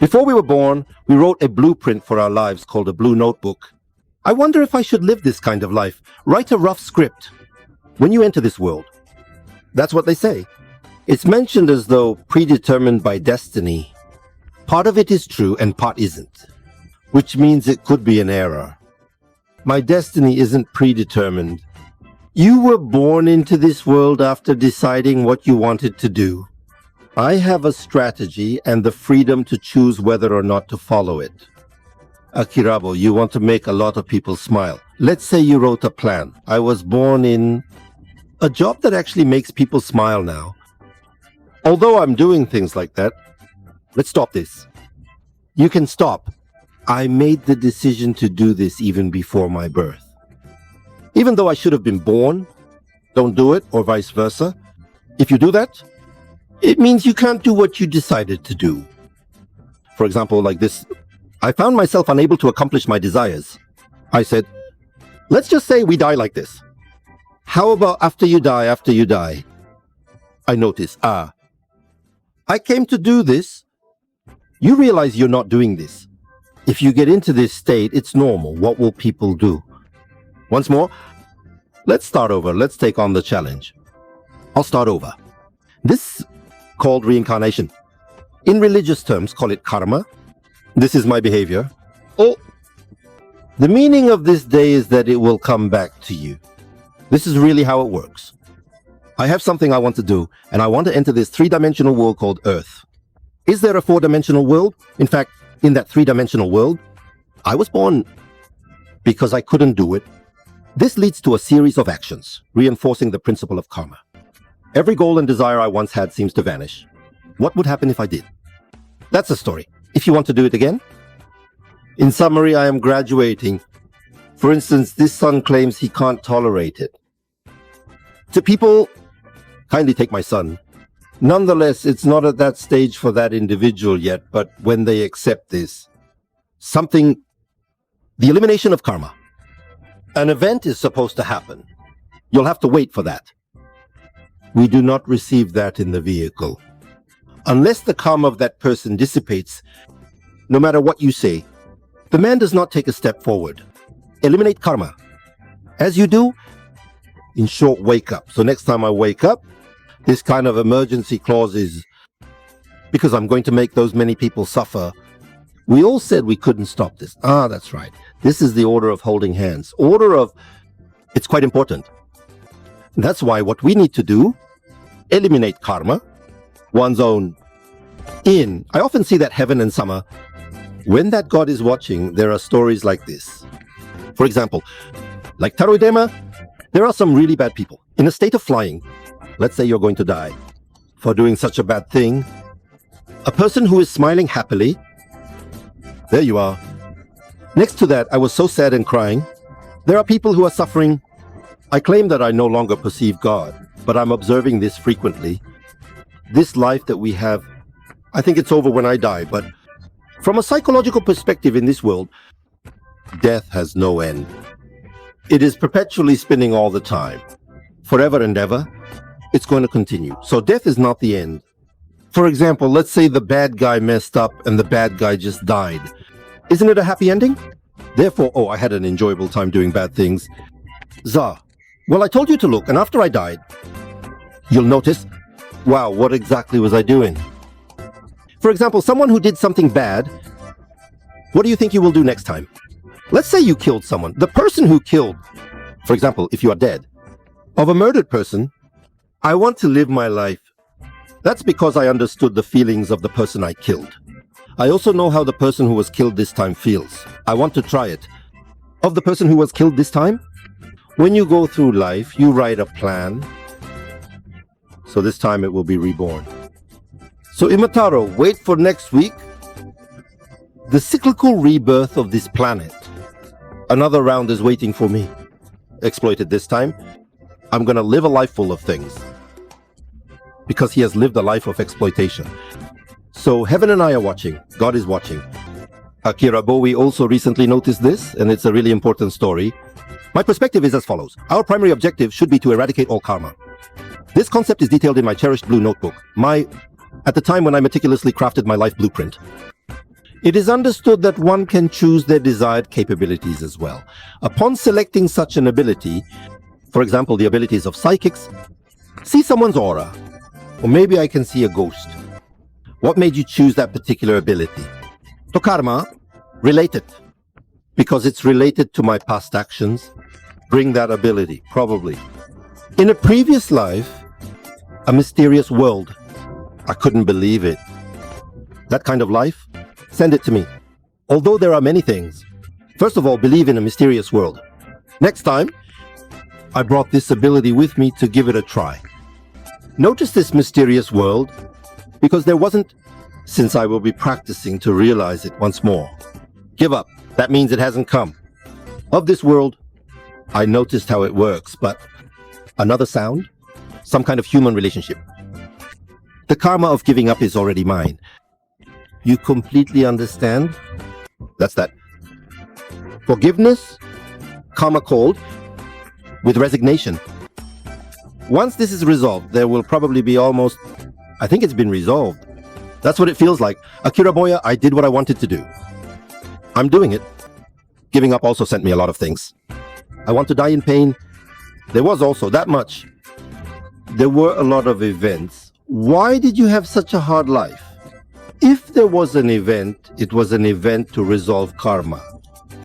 Before we were born, we wrote a blueprint for our lives called a blue notebook. I wonder if I should live this kind of life, write a rough script. When you enter this world, that's what they say. It's mentioned as though predetermined by destiny. Part of it is true and part isn't, which means it could be an error. My destiny isn't predetermined. You were born into this world after deciding what you wanted to do. I have a strategy and the freedom to choose whether or not to follow it. Akirabo, you want to make a lot of people smile. Let's say you wrote a plan. I was born in a job that actually makes people smile now. Although I'm doing things like that, let's stop this. You can stop. I made the decision to do this even before my birth. Even though I should have been born, don't do it, or vice versa. If you do that, it means you can't do what you decided to do. For example, like this, I found myself unable to accomplish my desires. I said, let's just say we die like this. How about after you die? I notice, I came to do this. You realize you're not doing this. If you get into this state, it's normal. What will people do? Once more, let's start over. Let's take on the challenge. I'll start over. This called reincarnation. In religious terms, call it karma. This is my behavior. Oh, the meaning of this day is that it will come back to you. This is really how it works. I have something I want to do, and I want to enter this three-dimensional world called Earth. Is there a four-dimensional world? In fact, in that three-dimensional world, I was born because I couldn't do it. This leads to a series of actions, reinforcing the principle of karma. Every goal and desire I once had seems to vanish. What would happen if I did? That's the story. If you want to do it again? In summary, I am graduating. For instance, this son claims he can't tolerate it. To people, kindly take my son. Nonetheless, it's not at that stage for that individual yet, but when they accept this, the elimination of karma. An event is supposed to happen. You'll have to wait for that. We do not receive that in the vehicle. Unless the karma of that person dissipates, no matter what you say, the man does not take a step forward. Eliminate karma. As you do, in short, wake up. So next time I wake up, this kind of emergency clause is because I'm going to make those many people suffer. We all said we couldn't stop this. That's right. This is the order of holding hands. It's quite important. That's why what we need to do, eliminate karma, one's own in. I often see that heaven and summer. When that God is watching, there are stories like this. For example, like Taroidema, there are some really bad people in a state of flying. Let's say you're going to die for doing such a bad thing. A person who is smiling happily, there you are. Next to that, I was so sad and crying. There are people who are suffering. I claim that I no longer perceive God, but I'm observing this frequently. This life that we have, I think it's over when I die, but from a psychological perspective in this world, death has no end. It is perpetually spinning all the time. Forever and ever, it's going to continue. So death is not the end. For example, let's say the bad guy messed up and the bad guy just died. Isn't it a happy ending? Therefore, I had an enjoyable time doing bad things. Well, I told you to look, and after I died, you'll notice, wow, what exactly was I doing? For example, someone who did something bad, what do you think you will do next time? Let's say you killed someone. The person who killed, for example, if you are dead, of a murdered person, I want to live my life. That's because I understood the feelings of the person I killed. I also know how the person who was killed this time feels. I want to try it. Of the person who was killed this time, when you go through life, you write a plan. So this time it will be reborn. So Imataro, wait for next week. The cyclical rebirth of this planet. Another round is waiting for me. Exploited this time. I'm going to live a life full of things. Because he has lived a life of exploitation. So heaven and I are watching. God is watching. Akira Bowie also recently noticed this, and it's a really important story. My perspective is as follows. Our primary objective should be to eradicate all karma. This concept is detailed in my cherished blue notebook, at the time when I meticulously crafted my life blueprint. It is understood that one can choose their desired capabilities as well. Upon selecting such an ability, for example, the abilities of psychics, see someone's aura, or maybe I can see a ghost. What made you choose that particular ability? To karma, relate it. Because it's related to my past actions, bring that ability, probably. In a previous life, a mysterious world. I couldn't believe it. That kind of life? Send it to me. Although there are many things. First of all, believe in a mysterious world. Next time, I brought this ability with me to give it a try. Notice this mysterious world, because there wasn't, since I will be practicing to realize it once more. Give up. That means it hasn't come. Of this world, I noticed how it works, but another sound? Some kind of human relationship. The karma of giving up is already mine. You completely understand? That's that. Forgiveness, karma called, with resignation. Once this is resolved, there will probably be almost, I think it's been resolved. That's what it feels like. Akira Boya, I did what I wanted to do. I'm doing it. Giving up also sent me a lot of things. I want to die in pain. There was also that much. There were a lot of events. Why did you have such a hard life? If there was an event, it was an event to resolve karma.